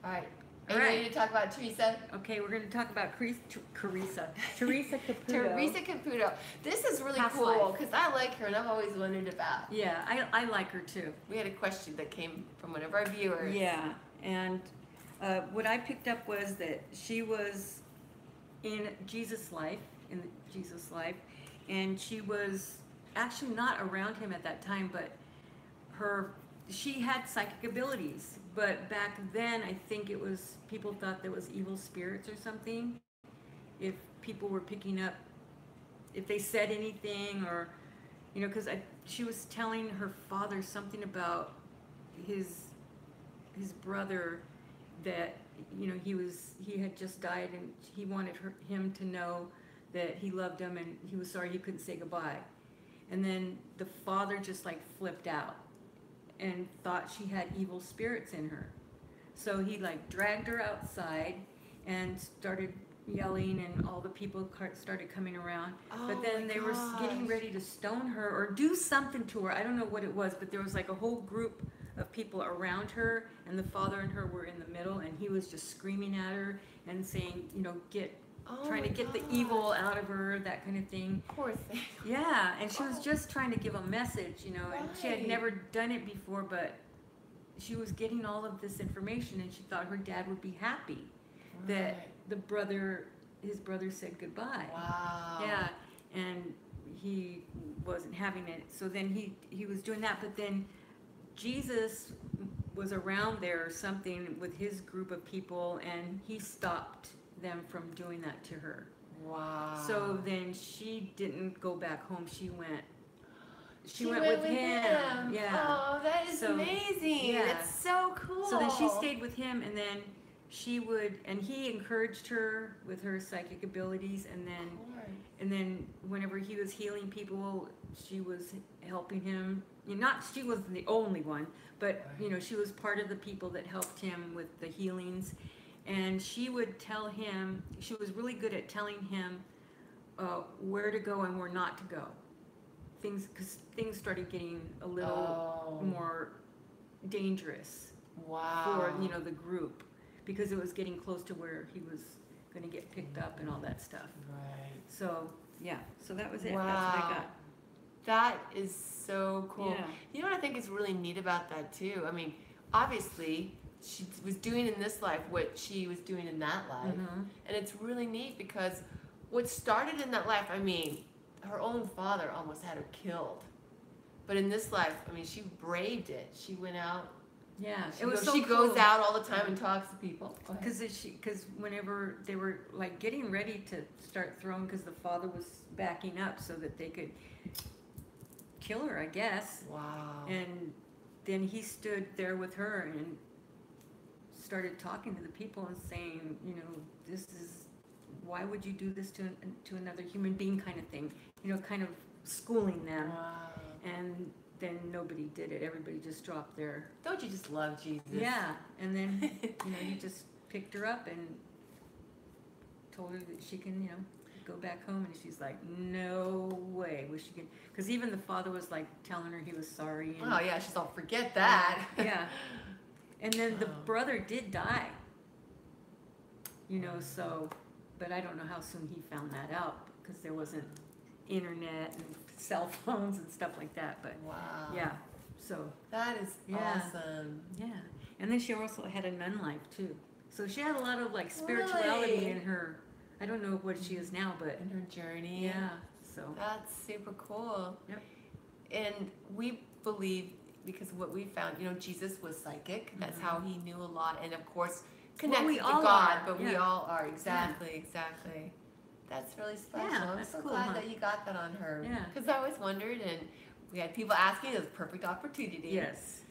All right. Are you ready to talk about Theresa? Okay, we're going to talk about Theresa Caputo. Theresa Caputo. This is really cool because I like her and I've always wondered about. Yeah, I like her too. We had a question that came from one of our viewers. Yeah, and what I picked up was that she was in Jesus' life, and she was actually not around him at that time, but she had psychic abilities. But back then, I think it was, people thought there was evil spirits or something. If people were picking up, if they said anything, or, you know, because she was telling her father something about his brother, that, you know, he had just died, and he wanted him to know that he loved him, and he was sorry he couldn't say goodbye. And then the father just like flipped out and thought she had evil spirits in her. So he like dragged her outside and started yelling, and all the people started coming around. But then they were getting ready to stone her or do something to her. I don't know what it was, but there was like a whole group of people around her, and the father and her were in the middle, and he was just screaming at her and saying, you know, trying to get the evil out of her, that kind of thing. Poor thing. Yeah, and she was just trying to give a message, you know, and she had never done it before, but she was getting all of this information, and she thought her dad would be happy that his brother said goodbye. Wow. Yeah, and he wasn't having it. So then he was doing that, but then Jesus was around there or something with his group of people, and he stopped them from doing that to her. Wow. So then she didn't go back home. She went with him. Yeah. Oh, that is amazing. Yeah. That's so cool. So then she stayed with him, and then he encouraged her with her psychic abilities, and then whenever he was healing people, she was helping him. She wasn't the only one, but you know, she was part of the people that helped him with the healings. And she would tell him, she was really good at telling him where to go and where not to go. Because things started getting a little more dangerous for, you know, the group, because it was getting close to where he was going to get picked up and all that stuff. Right. So, yeah, so that was it. Wow. That's what I got. That is so cool. Yeah. You know what I think is really neat about that too? I mean, obviously, she was doing in this life what she was doing in that life. And it's really neat because what started in that life, I mean, her own father almost had her killed. But in this life, I mean, she braved it. She went out. Yeah, She goes out all the time and talks to people. Because whenever they were like getting ready to start throwing, because the father was backing up so that they could kill her, I guess. Wow. And then he stood there with her and started talking to the people and saying, you know, why would you do this to another human being, kind of thing, you know, kind of schooling them. And then nobody did it. Everybody just dropped their... Don't you just love Jesus? Yeah. And then, you know, he just picked her up and told her that she can, you know, go back home. And she's like, no way. Wish she could... Because even the father was like telling her he was sorry. And, oh, yeah. She's all, forget that. Yeah. And then the brother did die. You know, so... But I don't know how soon he found that out, because there wasn't internet and cell phones and stuff like that. But wow. Yeah. So that is awesome. Yeah. And then she also had a nun life too. So she had a lot of like spirituality in her. I don't know what she is now, but in her journey. Yeah. So that's super cool. Yep. And we believe, because what we found, you know, Jesus was psychic. That's how he knew a lot, and of course connected to God. But we all are. Exactly. That's really special. Yeah, I'm so glad that you got that on her. Yeah. Because I always wondered, and we had people asking, it was a perfect opportunity. Yes.